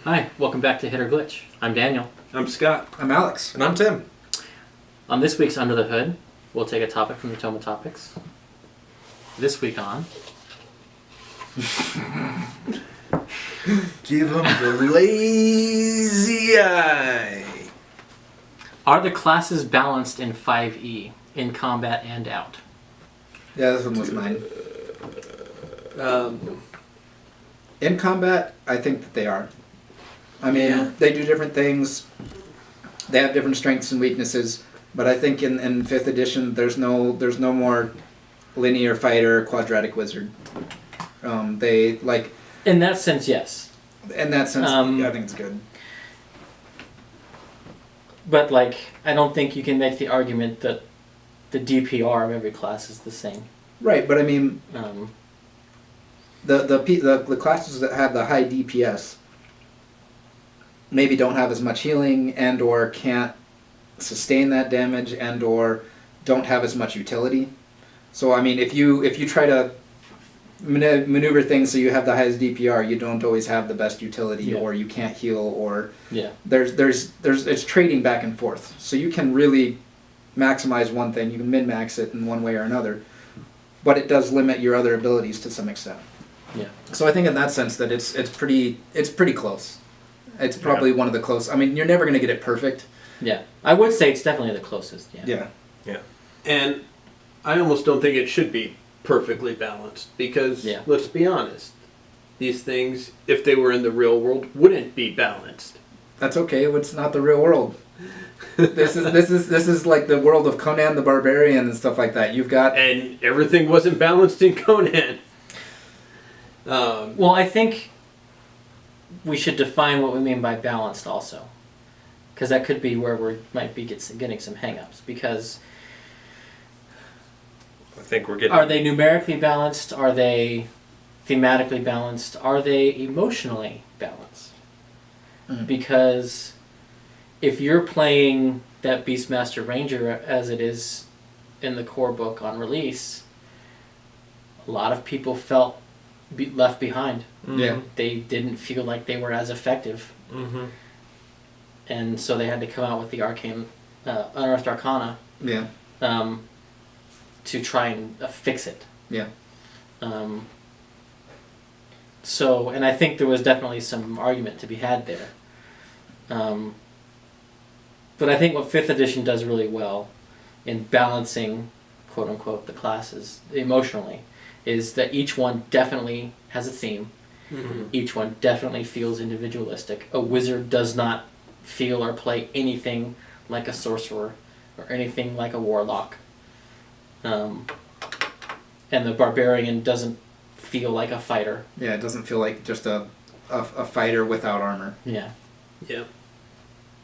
Hi, welcome back to Hit or Glitch. I'm Daniel. I'm Scott. I'm Alex. And I'm Tim. On this week's Under the Hood, we'll take a topic from the Tome of Topics. This week on... Give him the lazy eye. Are the classes balanced in 5e, in combat and out? Yeah, this one was mine. In combat, I think that they are. I mean, they do different things. They have different strengths and weaknesses. But I think in 5th edition, there's no more linear fighter, quadratic wizard. They like. In that sense, yes. In that sense, I think it's good. But I don't think you can make the argument that the DPR of every class is the same. Right, but I mean, the classes that have the high DPS maybe don't have as much healing and or can't sustain that damage and or don't have as much utility. So I mean, if you try to maneuver things so you have the highest DPR, you don't always have the best utility, or you can't heal, or there's it's trading back and forth. So you can really maximize one thing, you can min-max it in one way or another, but it does limit your other abilities to some extent. Yeah. So I think in that sense that it's pretty close. It's probably one of the close. I mean, you're never going to get it perfect. Yeah, I would say it's definitely the closest. Yeah. And I almost don't think it should be perfectly balanced because let's be honest, these things, if they were in the real world, wouldn't be balanced. That's okay. It's not the real world. This is like the world of Conan the Barbarian and stuff like that. You've got and everything wasn't balanced in Conan. Well, I think we should define what we mean by balanced also, because that could be where we might be getting some hang-ups, because I think we're getting... Are they numerically balanced? Are they thematically balanced? Are they emotionally balanced? Mm-hmm. Because if you're playing that Beastmaster Ranger as it is in the core book on release, a lot of people felt left behind. Mm-hmm. Yeah. They didn't feel like they were as effective. Mm-hmm. And so they had to come out with the Unearthed Arcana. Yeah. To try and fix it. Yeah. So, and I think there was definitely some argument to be had there. But I think what 5th edition does really well in balancing, quote unquote, the classes emotionally is that each one definitely has a theme. Mm-hmm. Each one definitely feels individualistic. A wizard does not feel or play anything like a sorcerer or anything like a warlock. And the barbarian doesn't feel like a fighter. Yeah, it doesn't feel like just a fighter without armor. Yeah. Yeah.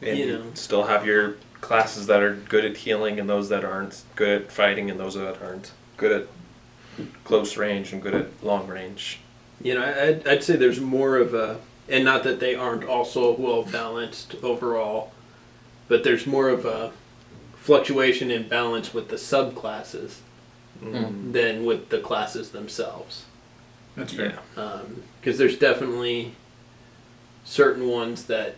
And you still have your classes that are good at healing and those that aren't, good at fighting and those that aren't, good at close range and good at long range. I'd say there's more of a, and not that they aren't also well balanced overall, but there's more of a fluctuation in balance with the subclasses than with the classes themselves. That's fair. Because there's definitely certain ones that,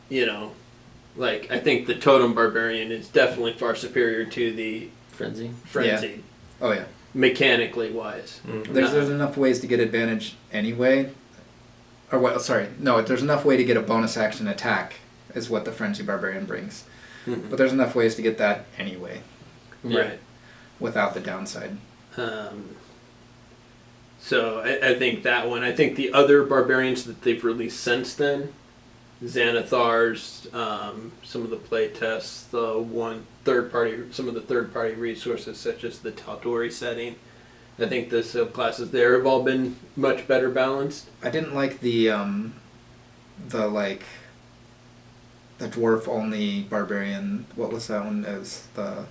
I think the Totem Barbarian is definitely far superior to the Frenzy. Frenzy. Yeah. Oh yeah. Mechanically wise. Mm-hmm. There's enough ways to get advantage anyway. Or what? Sorry, no. There's enough way to get a bonus action attack, is what the Frenzy Barbarian brings. Mm-hmm. But there's enough ways to get that anyway. Yeah. Right. Without the downside. So I think that one. I think the other barbarians that they've released since then, Xanathar's, some of the play tests, some of the third-party resources such as the Tal'Dorei setting. I think the subclasses there have all been much better balanced. I didn't like the dwarf only barbarian. What was that one? As the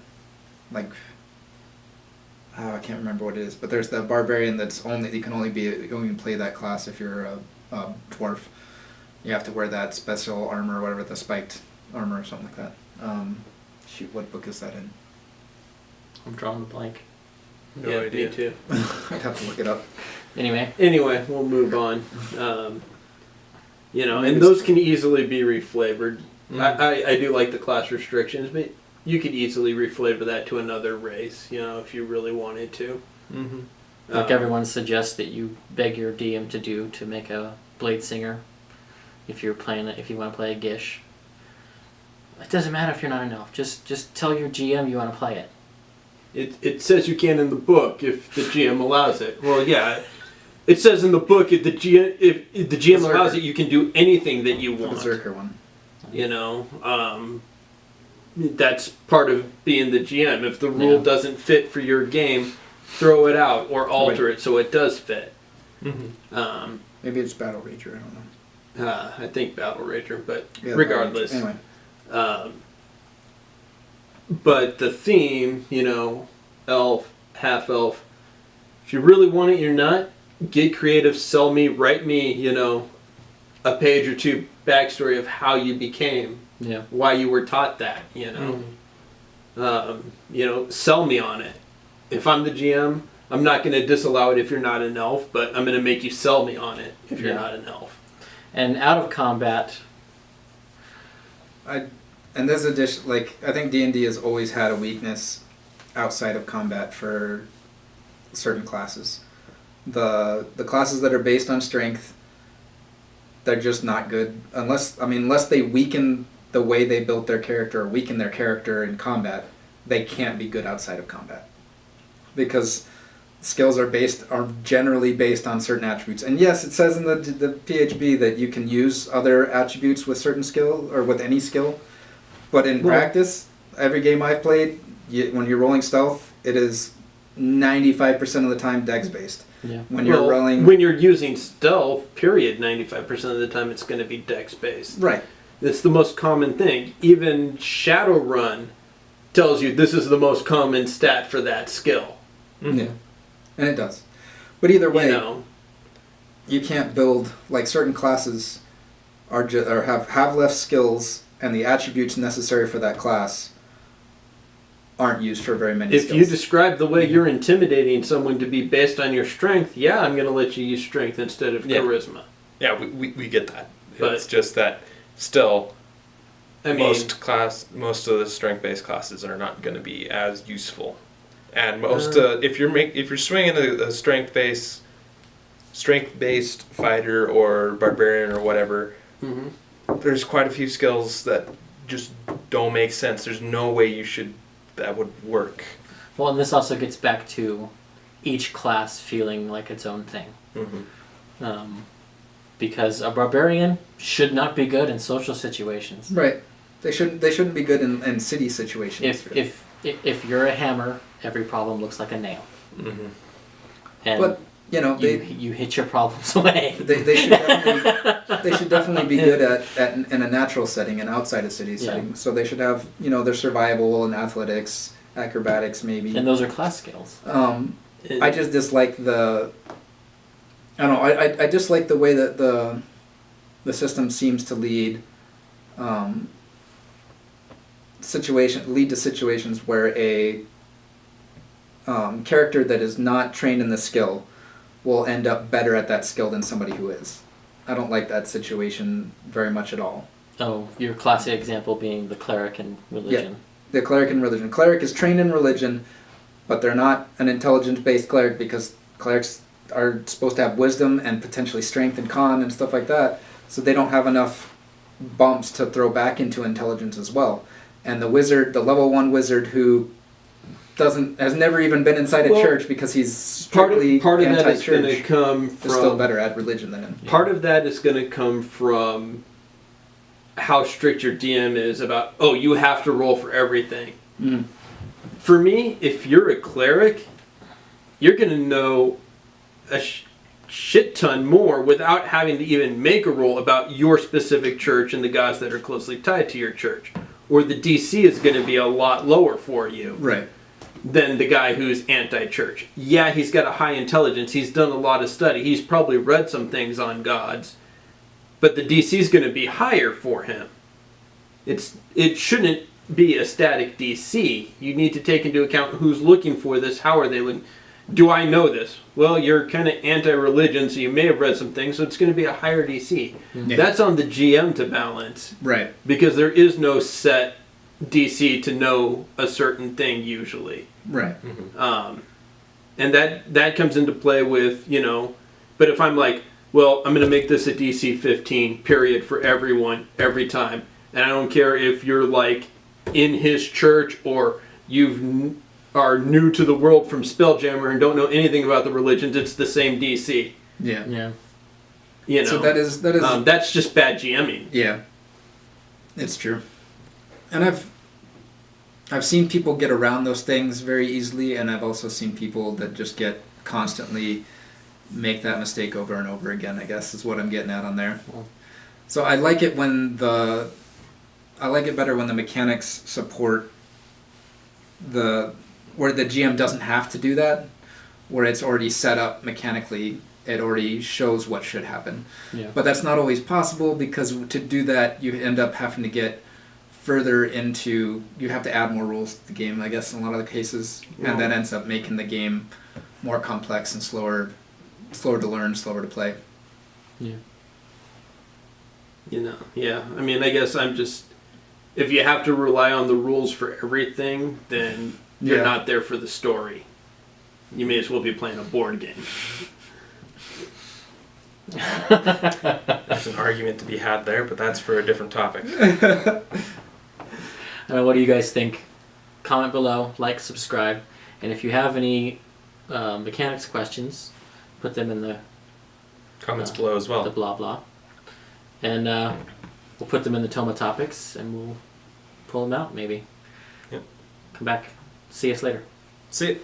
I can't remember what it is, but there's the barbarian that's you can only play that class if you're a dwarf. You have to wear that special armor or whatever, the spiked armor or something like that. Shoot, what book is that in? I'm drawing a blank. No idea. Me too. I'd have to look it up. Anyway, we'll move on. You know, and those can easily be reflavored. I do like the class restrictions, but you could easily reflavor that to another race, you know, if you really wanted to. Mm-hmm. Like everyone suggests that you beg your DM to do to make a Blade Singer if you want to play a Gish. It doesn't matter if you're not an elf. Just tell your GM you want to play it. It says you can in the book if the GM allows it. Well, yeah. It says in the book if the GM allows it, you can do anything that you want. The Berserker one. You know, that's part of being the GM. If the rule doesn't fit for your game, throw it out or alter it so it does fit. Mm-hmm. Maybe it's Battle Rager. I don't know. I think Battle Rager, but Yeah, regardless. Anyway. But the theme, you know, elf, half elf. If you really want it, you're not. Get creative. Sell me. Write me. You know, a page or two backstory of how you became. Yeah. Why you were taught that. You know. You know, sell me on it. If I'm the GM, I'm not going to disallow it if you're not an elf, but I'm going to make you sell me on it if you're not an elf. And out of combat. And this edition, like, I think D&D has always had a weakness outside of combat for certain classes. The classes that are based on strength, they're just not good unless they weaken the way they built their character or weaken their character in combat. They can't be good outside of combat because skills are generally based on certain attributes. And yes, it says in the PHB that you can use other attributes with certain skill or with any skill. But in practice, every game I've played, when you're rolling stealth, it is 95% of the time dex based. Yeah. When you're using stealth, period, 95% of the time it's going to be dex based. Right. That's the most common thing. Even Shadowrun tells you this is the most common stat for that skill. Mm-hmm. Yeah, and it does. But either way, you can't build like certain classes have less skills. And the attributes necessary for that class aren't used for very many skills. If you describe the way you're intimidating someone to be based on your strength, I'm going to let you use strength instead of charisma. Yeah, we get that. But it's just that still, most of the strength-based classes are not going to be as useful. And most if you're swinging a strength-based fighter or barbarian or whatever. Mm-hmm. There's quite a few skills that just don't make sense. There's no way that would work. Well, and this also gets back to each class feeling like its own thing. Mm-hmm. Because a barbarian should not be good in social situations. Right. They shouldn't be good in city situations. If you're a hammer, every problem looks like a nail. Mm-hmm. And but you hit your problems away. They should definitely be good at in a natural setting and outside a city setting. So they should have their survival and athletics, acrobatics maybe. And those are class skills. I just dislike I dislike the way that the system seems to lead to situations where a character that is not trained in the skill will end up better at that skill than somebody who is. I don't like that situation very much at all. Oh, your classic example being the cleric in religion. Yeah, the cleric in religion. Cleric is trained in religion, but they're not an intelligence-based cleric because clerics are supposed to have wisdom and potentially strength and con and stuff like that, so they don't have enough bumps to throw back into intelligence as well. And the wizard, the level 1 wizard who has never even been inside a church because he's strictly part of anti-church. That is going to come from... is still better at religion than him. Part of that is going to come from how strict your DM is about, you have to roll for everything. Mm. For me, if you're a cleric, you're going to know a shit ton more without having to even make a roll about your specific church and the gods that are closely tied to your church. Or the DC is going to be a lot lower for you. Right. Than the guy who's anti-church. Yeah, he's got a high intelligence. He's done a lot of study. He's probably read some things on gods. But the DC is going to be higher for him. It shouldn't be a static DC. You need to take into account who's looking for this. How are they looking? do I know this? Well, you're kind of anti-religion, so you may have read some things, so it's going to be a higher DC. Yeah. That's on the GM to balance. Right. Because there is no set DC to know a certain thing usually. Right. And that comes into play with, but if I'm like, well, I'm going to make this a DC 15, period, for everyone, every time. And I don't care if you're like in his church or are new to the world from Spelljammer and don't know anything about the religions, it's the same DC. Yeah. Yeah. So that is that's just bad GMing. Yeah. It's true. And I've seen people get around those things very easily, and I've also seen people that just constantly make that mistake over and over again, I guess is what I'm getting at on there. So I like it better when the mechanics support where the GM doesn't have to do that, where it's already set up mechanically, it already shows what should happen. Yeah. But that's not always possible, because to do that you end up having to get further into, you have to add more rules to the game, I guess, in a lot of the cases, and that ends up making the game more complex and slower to learn, slower to play. Yeah. Yeah. I mean, I guess if you have to rely on the rules for everything, then you're not there for the story. You may as well be playing a board game. There's an argument to be had there, but that's for a different topic. What do you guys think? Comment below, like, subscribe, and if you have any mechanics questions, put them in the comments below as well. The blah blah, and we'll put them in the Toma topics, and we'll pull them out maybe. Yep. Come back. See us later. See you.